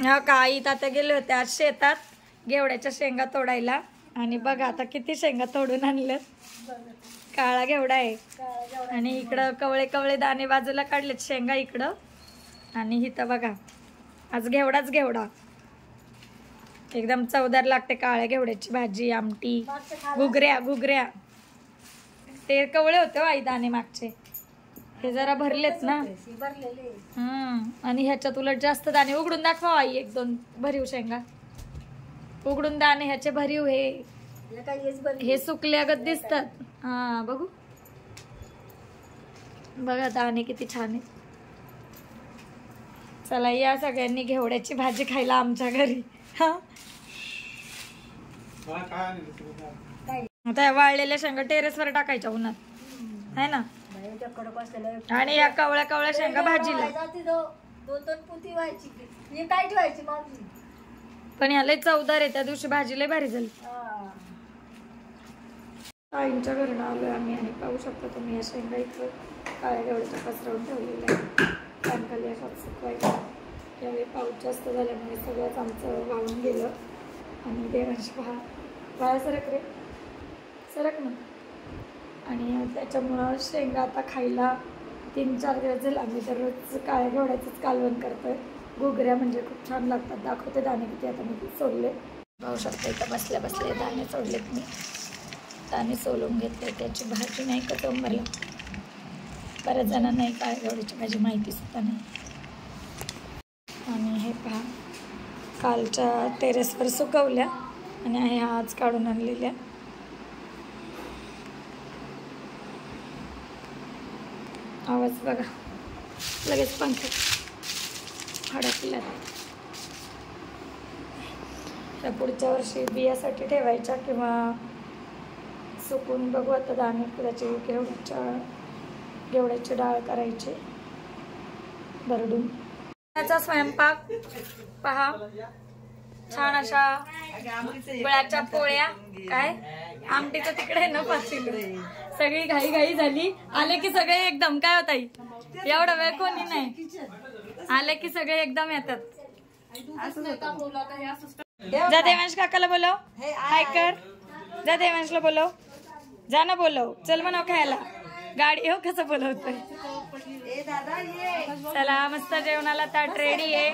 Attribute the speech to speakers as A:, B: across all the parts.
A: हा काही तात्या गेले होते आज शेतात घेवड्याच्या शेंगा तोडायला आणि बघा आता किती शेंगा तोडून आणल्यात. काळा घेवडा आहे आणि इकडं कवळे कवळे दाणे बाजूला काढलेत शेंगा इकडं. आणि इथं बघा आज घेवडाच घेवडा एकदम चवदार लागते. काळ्या घेवड्याची भाजी, आमटी, घुगऱ्या घुगऱ्या. ते कवळे होते आई दाणे मागचे, हे जरा भरलेत ना. आणि ह्याच्यात उलट जास्त दाणे. उघडून दाखवा आई एक दोन भरीव शेंगा उघडून. दाणे ह्याचे भरीव हे सुकल्यागत दिसतात. हा बघू बघा दाणे किती छान आहे. चला या सगळ्यांनी घेवड्याची भाजी खायला आमच्या घरी. आता वाळलेल्या शेंगा टेरेसवर टाकायच्या उन्हात है ना. आणि या कवळ्या कवळ्या शेंगा भाजीला पण ह्याला चवदार आहे. त्या दिवशी भाजीला भारी झाली. आईंच्या घरून आलोय आम्ही आणि पाहू शकता तुम्ही या शेंगा इथं काळ्या घेवड्याच्या पसरवून ठेवलेल्या आहे. खाली अशात सुकवायच्या. त्यावेळी पाऊस जास्त झाल्यामुळे सगळंच आमचं वाळून गेलं. आणि देवांशी बाळा सरक रे सरक ना. आणि त्याच्यामुळं शेंगा आता खायला 3-4 दिवस झाले आम्ही दररोज काळ्या घेवड्याचंच कालवण करतोय. घुगऱ्या म्हणजे खूप छान लागतात. दाखवते दाणे किती आता मी सोडले. पाहू शकता इथं बसल्या बसल्या दाणे सोडलेत मी. दाणे सोलून घेतले. त्याची भाजी नाही का चंबरला. बऱ्याच जणांना नाही काळ्या घेवड्याची भाजी माहिती सुद्धा नाही. आणि हे पहा कालच्या टेरेसवर सुकवल्या आणि आहे आज काढून आणलेल्या. आवाज बघा लगेच पंख हडकल्यात. त्या पुढच्या वर्षी बियासाठी ठेवायच्या किंवा सुकून बघू आता दाणे. त्याची घेवड्याची डाळ करायची भरडून. त्याचा स्वयंपाक पहा छान अशा गुळाच्या पोळ्या. काय आमटीचं तिकडे न पातील. सगळी घाई घाई झाली. आले की सगळे एकदम काय होत आई एवढा वेळ कोणी नाही. आले की सगळे एकदम येतात. जा देवांश काकाला बोलव. हाय कर. जा देवांशला बोलव. जा ना बोलव. चल म्हणा खायला. गाडी हो कसं बोलवतोय. चला मस्त जेवणाला ताट रेडी आहे.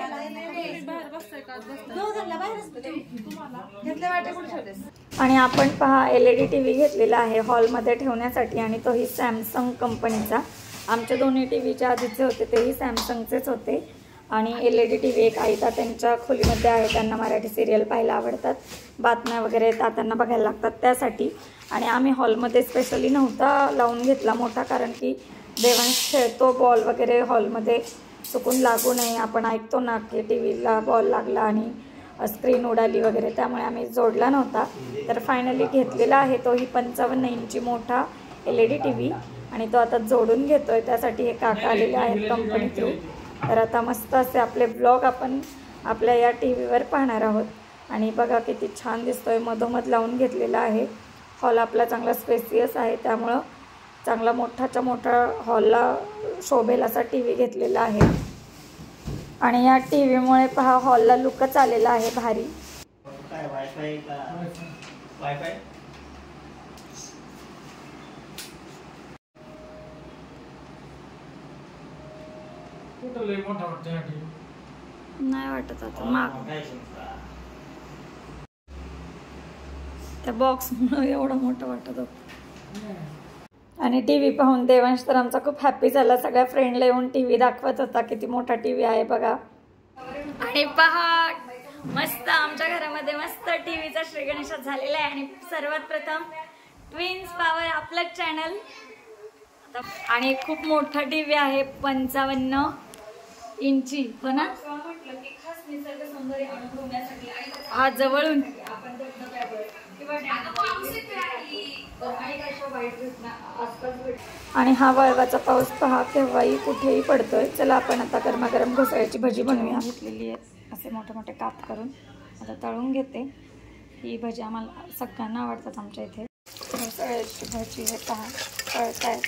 A: आणि आपण पहा LED TV घेतलेला आहे हॉलमध्ये ठेवण्यासाठी. आणि तोही सॅमसंग कंपनीचा. आमचे दोन्ही टीव्हीच्या आधीचे होते तेही सॅमसंगचेच होते. आणि LED TV एक आई तात्यांच्या खोलीमध्ये आहे. त्यांना मराठी सिरियल पाहायला आवडतात. बातम्या वगैरे तात्यांना बघायला लागतात त्यासाठी. आणि आम्ही हॉलमध्ये स्पेशली नव्हता लावून घेतला मोठा, कारण की देवांश खेळतो बॉल वगैरे हॉलमध्ये चुकून लागू नये. आपण ऐकतो ना की टीव्हीला बॉल लागला आणि स्क्रीन उडाली वगैरे, त्यामुळे आम्ही जोडला नव्हता. तर फायनली घेतलेला आहे तोही 55 इंची मोठा LED TV. आणि तो आता जोडून घेतोय. त्यासाठी हे काका आलेले आहेत कंपनी थ्रू. तर आता मस्त असे आपले ब्लॉग आपण आपल्या या टीव्हीवर पाहणार आहोत. आणि बघा किती छान दिसतोय. मधोमध लावून घेतलेला आहे. हॉल आपला चांगला स्पेसियस आहे, त्यामुळं चांगला मोठाच्या मोठा हॉलला शोभेल असा TV घेतलेला आहे. आणि या टीव्हीमुळे पहा हॉलला लुकच आलेला आहे भारी. नाही वाटत आता माग त्या बॉक्स एवढा मोठा वाटत होता. आणि TV पाहून देवांश तर आमचा खूप हॅपी झाला. सगळ्या फ्रेंडला येऊन TV दाखवत होता किती मोठा TV आहे बघा. आणि पहा मस्त आमच्या घरामध्ये मस्त टीव्हीचा श्रीगणेशात झालेला आहे. आणि सर्वात प्रथम ट्विन्स पॉवर आपलं चॅनल. आणि खूप मोठा TV आहे 55 इंची हो ना. हा जवळून आणि हा वळवाचा पाऊस पहा केव्हाही कुठेही पडतोय. चला आपण आता गरमागरम घोसाळ्याची भजी बनवूया. घेतलेली आहे असे मोठे मोठे काप करून आता तळून घेते. ही भजी आम्हाला सगळ्यांना आवडतात आमच्या इथे. घोसाळ्याची भजी हे पहा तळतायत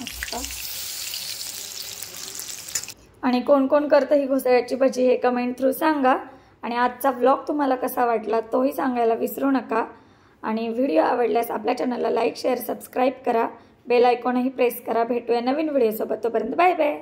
A: मस्त. आणि कोण कोण करतं ही घोसाळ्याची भजी हे कमेंट थ्रू सांगा। आणि आजचा व्लॉग तुम्हाला कसा वाटला तोही सांगायला विसरू नका। आणि व्हिडिओ आवडल्यास आपल्या चॅनलला लाईक शेअर सबस्क्राईब करा, बेल आयकॉनही प्रेस करा। भेटूया नवीन व्हिडिओसोबत, तोपर्यंत बाय बाय।